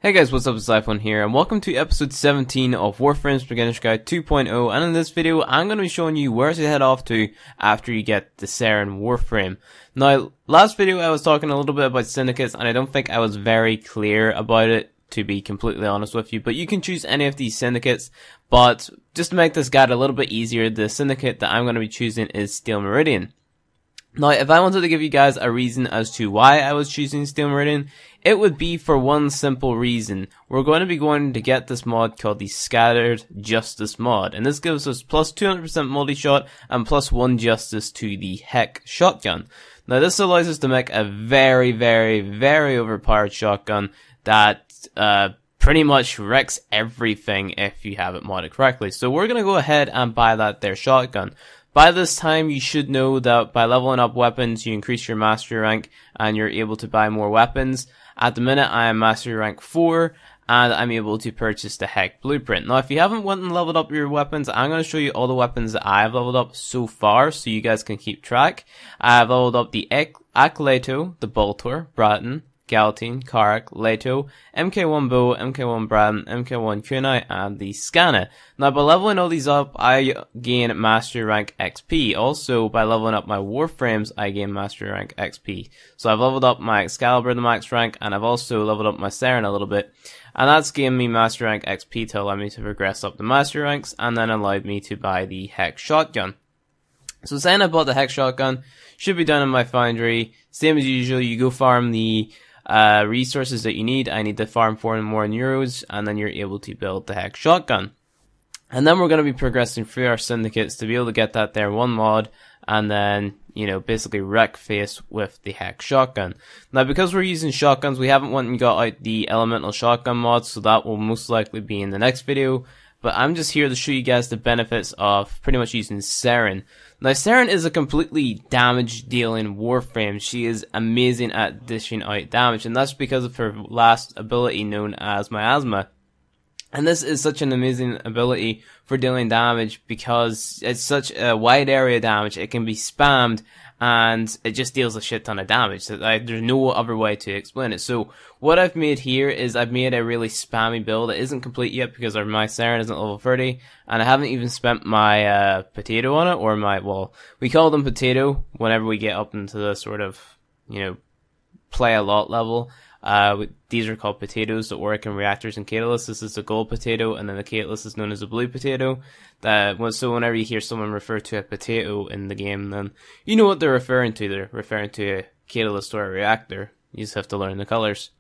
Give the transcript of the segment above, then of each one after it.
Hey guys, what's up, it's iFlynn here, and welcome to episode 17 of Warframes Beginner's Guide 2.0, and in this video, I'm going to be showing you where to head off to after you get the Saren Warframe. Now, last video I was talking a little bit about Syndicates, and I don't think I was very clear about it, to be completely honest with you, but you can choose any of these Syndicates, but just to make this guide a little bit easier, the Syndicate that I'm going to be choosing is Steele Meridian. Now, if I wanted to give you guys a reason as to why I was choosing Steele Meridian, it would be for one simple reason. We're going to be going to get this mod called the Scattered Justice mod, and this gives us plus 200% multi-shot and plus 1 justice to the Heck shotgun. Now, this allows us to make a very, very, very overpowered shotgun that pretty much wrecks everything if you have it modded correctly. So we're going to go ahead and buy that there shotgun. By this time, you should know that by leveling up weapons, you increase your mastery rank and you're able to buy more weapons. At the minute, I am mastery rank 4 and I'm able to purchase the Heck blueprint. Now, if you haven't went and leveled up your weapons, I'm going to show you all the weapons that I have leveled up so far so you guys can keep track. I have leveled up the Akleto, the Boltor, Bratton, Galatine, Karak, Leto, MK1 Bow, MK1 Braden, MK1 Kunai, and the Scanner. Now, by leveling all these up, I gain Mastery Rank XP. Also, by leveling up my Warframes, I gain Mastery Rank XP. So I've leveled up my Excalibur to max rank, and I've also leveled up my Saren a little bit. And that's given me Mastery Rank XP to allow me to progress up the Mastery Ranks, and then allowed me to buy the Heck Shotgun. So saying I bought the Heck Shotgun, should be done in my foundry. Same as usual, you go farm the resources that you need. I need to farm 4 more euros, and then you're able to build the Heck shotgun. And then we're going to be progressing through our syndicates to be able to get that there one mod, and then, you know, basically wreck face with the Heck shotgun. Now, because we're using shotguns, we haven't went and got out the elemental shotgun mod, so that will most likely be in the next video. But I'm just here to show you guys the benefits of pretty much using Saren. Now, Saren is a completely damage-dealing Warframe. She is amazing at dishing out damage, and that's because of her last ability known as Miasma. And this is such an amazing ability for dealing damage because it's such a wide area damage. It can be spammed, and it just deals a shit ton of damage. There's no other way to explain it. So what I've made here is I've made a really spammy build. It isn't complete yet because my Saren isn't level 30, and I haven't even spent my potato on it, or my, well, we call them potato whenever we get up into the sort of, you know, play a lot level. These are called potatoes that work in reactors and catalysts. This is the gold potato, and then the catalyst is known as the blue potato. So whenever you hear someone refer to a potato in the game, then you know what they're referring to. They're referring to a catalyst or a reactor. You just have to learn the colors.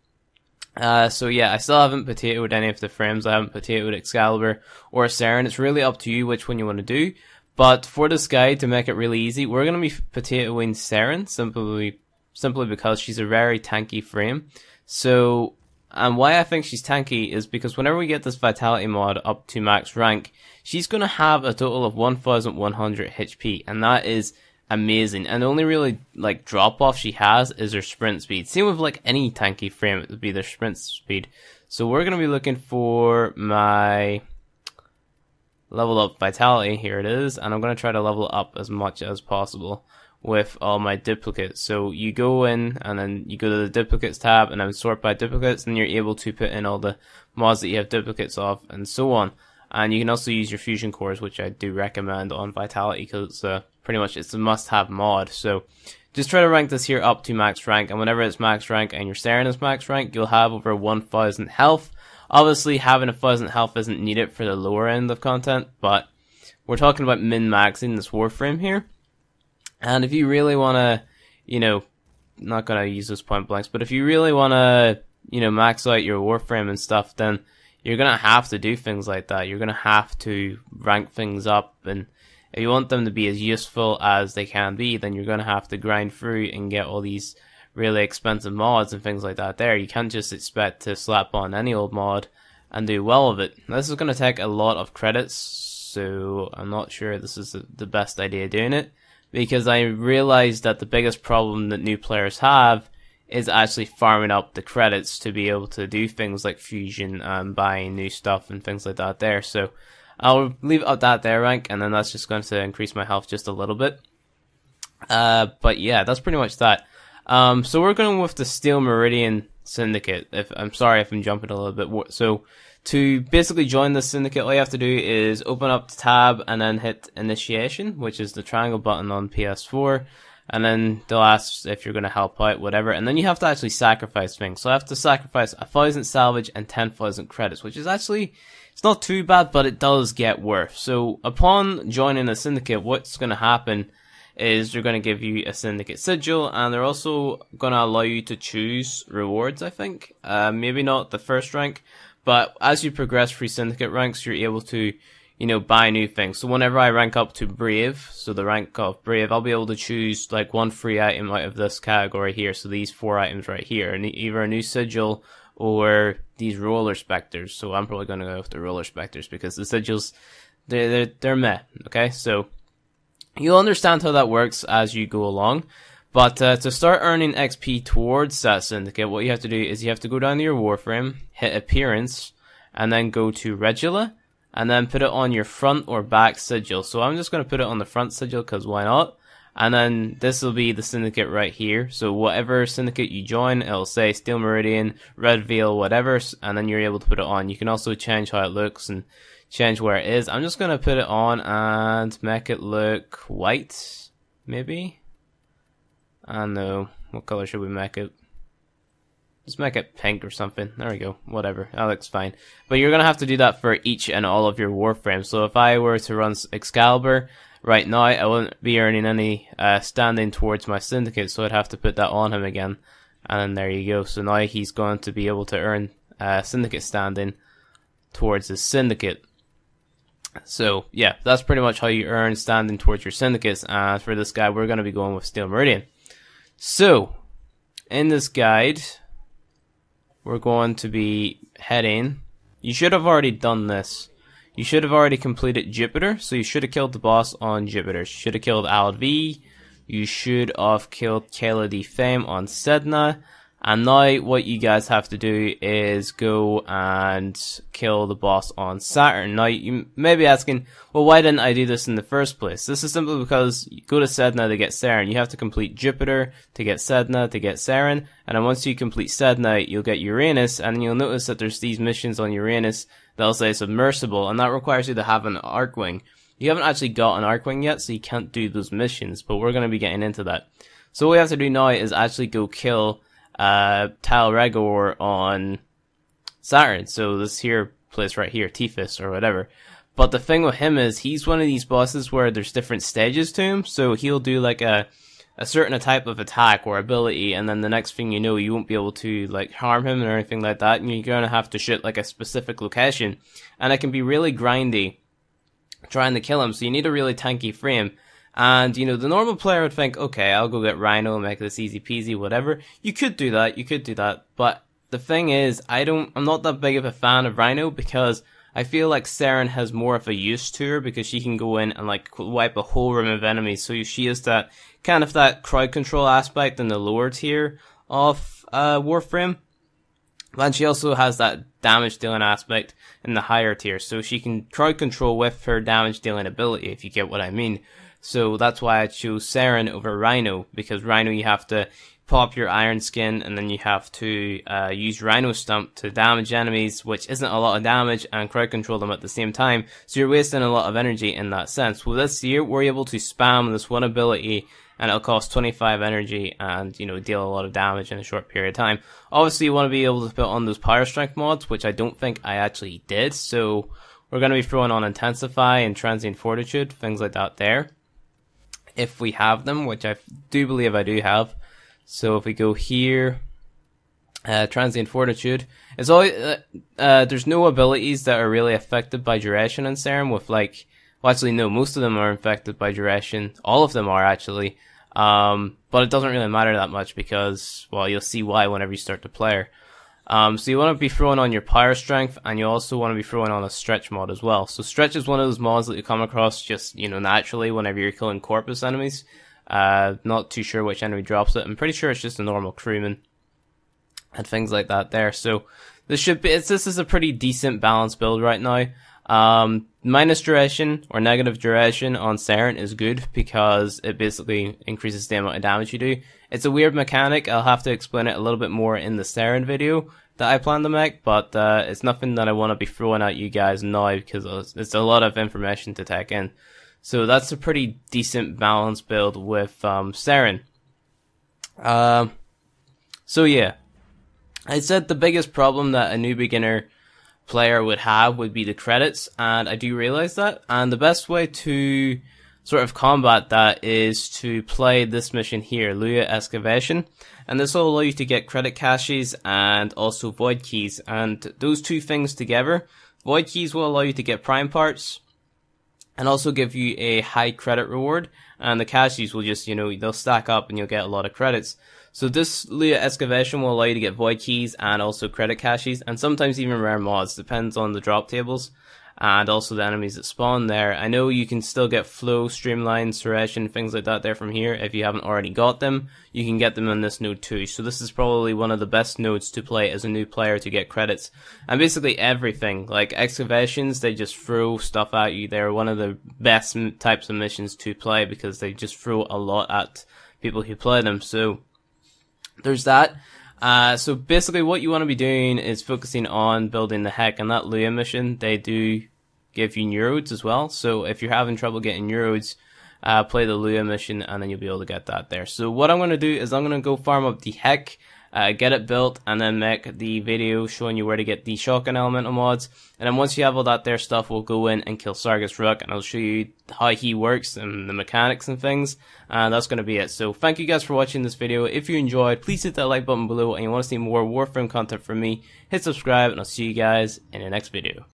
So yeah, I still haven't potatoed any of the frames. I haven't potatoed Excalibur or Saren. It's really up to you which one you want to do. But for this guide, to make it really easy, we're going to be potatoing Saren simply because she's a very tanky frame. So, and why I think she's tanky is because whenever we get this Vitality mod up to max rank, she's going to have a total of 1100 HP, and that is amazing. And the only really, like, drop-off she has is her sprint speed. Same with, like, any tanky frame, it would be their sprint speed. So we're going to be looking for my level up Vitality. Here it is, and I'm going to try to level up as much as possible with all my duplicates. So you go in and then you go to the duplicates tab and then sort by duplicates, and you're able to put in all the mods that you have duplicates of and so on. And you can also use your fusion cores, which I do recommend on Vitality because it's pretty much it's a must-have mod. So just try to rank this here up to max rank, and whenever it's max rank and your Saren is max rank, you'll have over 1000 health. Obviously, having 1000 health isn't needed for the lower end of content, but we're talking about min-maxing this Warframe here. And if you really want to, you know, not going to use those point blanks, but if you really want to, you know, max out your Warframe and stuff, then you're going to have to do things like that. You're going to have to rank things up, and if you want them to be as useful as they can be, then you're going to have to grind through and get all these really expensive mods and things like that there. You can't just expect to slap on any old mod and do well with it. This is going to take a lot of credits, so I'm not sure this is the best idea doing it, because I realized that the biggest problem that new players have is actually farming up the credits to be able to do things like fusion and buying new stuff and things like that there. So I'll leave it at that there rank, and then that's just going to increase my health just a little bit. But yeah, that's pretty much that. So we're going with the Steele Meridian Syndicate. I'm sorry if I'm jumping a little bit. So to basically join the Syndicate, all you have to do is open up the tab and then hit Initiation, which is the triangle button on PS4. And then they'll ask if you're going to help out, whatever. And then you have to actually sacrifice things. So I have to sacrifice 1,000 salvage and 10,000 credits, which is actually, it's not too bad, but it does get worse. So upon joining the Syndicate, what's going to happen is they're going to give you a Syndicate Sigil, and they're also going to allow you to choose rewards, I think. Maybe not the first rank, but as you progress through Syndicate ranks, you're able to, you know, buy new things. So whenever I rank up to Brave, so the rank of Brave, I'll be able to choose like one free item out of this category here. So these 4 items right here, and either a new Sigil or these Roller Spectres. So I'm probably going to go with the Roller Spectres because the Sigils, they're meh, okay? So you'll understand how that works as you go along. But to start earning XP towards that Syndicate, what you have to do is you have to go down to your Warframe, hit Appearance, and then go to Regula, and then put it on your front or back sigil. So I'm just going to put it on the front sigil because why not? And then this will be the Syndicate right here. So whatever Syndicate you join, it'll say Steele Meridian, Red Veil, whatever, and then you're able to put it on. You can also change how it looks and change where it is. I'm just going to put it on and make it look white, maybe? I don't know. What color should we make it? Just make it pink or something. There we go. Whatever. That looks fine. But you're going to have to do that for each and all of your Warframes. So if I were to run Excalibur right now, I wouldn't be earning any standing towards my Syndicate. So I'd have to put that on him again. And then there you go. So now he's going to be able to earn Syndicate standing towards his Syndicate. So yeah, that's pretty much how you earn standing towards your Syndicates. And for this guy, we're going to be going with Steele Meridian. So in this guide, we're going to be heading. You should have already done this. You should have already completed Jupiter. So you should have killed the boss on Jupiter. You should have killed Alv. You should have killed Kayla D. Fame on Sedna. And now what you guys have to do is go and kill the boss on Saturn. Now you may be asking, well, why didn't I do this in the first place? This is simply because you go to Sedna to get Saturn. You have to complete Jupiter to get Sedna to get Saturn. And then once you complete Sedna, you'll get Uranus. And you'll notice that there's these missions on Uranus that'll say Submersible. And that requires you to have an Arcwing. You haven't actually got an Arcwing yet, so you can't do those missions. But we're going to be getting into that. So what we have to do now is actually go kill Tal Regor on Saturn. So this here place right here, Tiphys or whatever. But the thing with him is he's one of these bosses where there's different stages to him. So he'll do like a certain type of attack or ability, and then the next thing you know, you won't be able to like harm him or anything like that, and you're gonna have to shoot like a specific location, and it can be really grindy trying to kill him. So you need a really tanky frame. And, you know, the normal player would think, okay, I'll go get Rhino and make this easy peasy, whatever. You could do that, but the thing is, I'm not that big of a fan of Rhino because I feel like Saren has more of a use to her because she can go in and, like, wipe a whole room of enemies. So she has that, kind of that crowd control aspect in the lower tier of, Warframe. And she also has that damage dealing aspect in the higher tier. So she can crowd control with her damage dealing ability, if you get what I mean. So that's why I chose Saren over Rhino, because Rhino you have to pop your Iron Skin and then you have to use Rhino Stump to damage enemies, which isn't a lot of damage, and crowd control them at the same time. So you're wasting a lot of energy in that sense. With this here, we're able to spam this one ability and it'll cost 25 energy and, you know, deal a lot of damage in a short period of time. Obviously you want to be able to put on those power strength mods, which I don't think I actually did. So we're going to be throwing on Intensify and Transient Fortitude, things like that there, if we have them, which I do believe I do have. So if we go here, Transient Fortitude, it's always, there's no abilities that are really affected by duration in Serum, with like, well actually no, most of them are affected by duration, all of them are actually, but it doesn't really matter that much because, well, you'll see why whenever you start to play her. So you want to be throwing on your power strength, and you also want to be throwing on a stretch mod as well. So stretch is one of those mods that you come across just, you know, naturally whenever you're killing corpus enemies. Not too sure which enemy drops it. I'm pretty sure it's just a normal crewman and things like that there. So this is a pretty decent balanced build right now. Minus duration or negative duration on Saren is good because it basically increases the amount of damage you do. It's a weird mechanic. I'll have to explain it a little bit more in the Saren video that I plan to make, but it's nothing that I want to be throwing at you guys now because it's a lot of information to take in. So that's a pretty decent balanced build with Saren. So yeah, I said the biggest problem that a new beginner player would have would be the credits, and I do realize that, and the best way to sort of combat that is to play this mission here, Luya Excavation, and this will allow you to get credit caches and also void keys, and those two things together, void keys will allow you to get prime parts and also give you a high credit reward, and the caches will just, they'll stack up and you'll get a lot of credits. So this Luya Excavation will allow you to get void keys and also credit caches, and sometimes even rare mods, depends on the drop tables and also the enemies that spawn there. I know you can still get flow, streamline, serration, things like that there from here. If you haven't already got them, you can get them in this node too. So this is probably one of the best nodes to play as a new player to get credits. And basically everything, like excavations, they just throw stuff at you. They're one of the best types of missions to play because they just throw a lot at people who play them. So there's that. So basically what you want to be doing is focusing on building the heck, and that Luya mission, they do give you neurodes as well. So if you're having trouble getting neurodes, play the Luya mission and then you'll be able to get that there. So what I'm going to do is I'm going to go farm up the heck, get it built, and then make the video showing you where to get the shotgun elemental mods. And then once you have all that there stuff, we'll go in and kill Sargus Rook, and I'll show you how he works and the mechanics and things. And that's going to be it. So thank you guys for watching this video. If you enjoyed, please hit that like button below, and you want to see more Warframe content from me, hit subscribe, and I'll see you guys in the next video.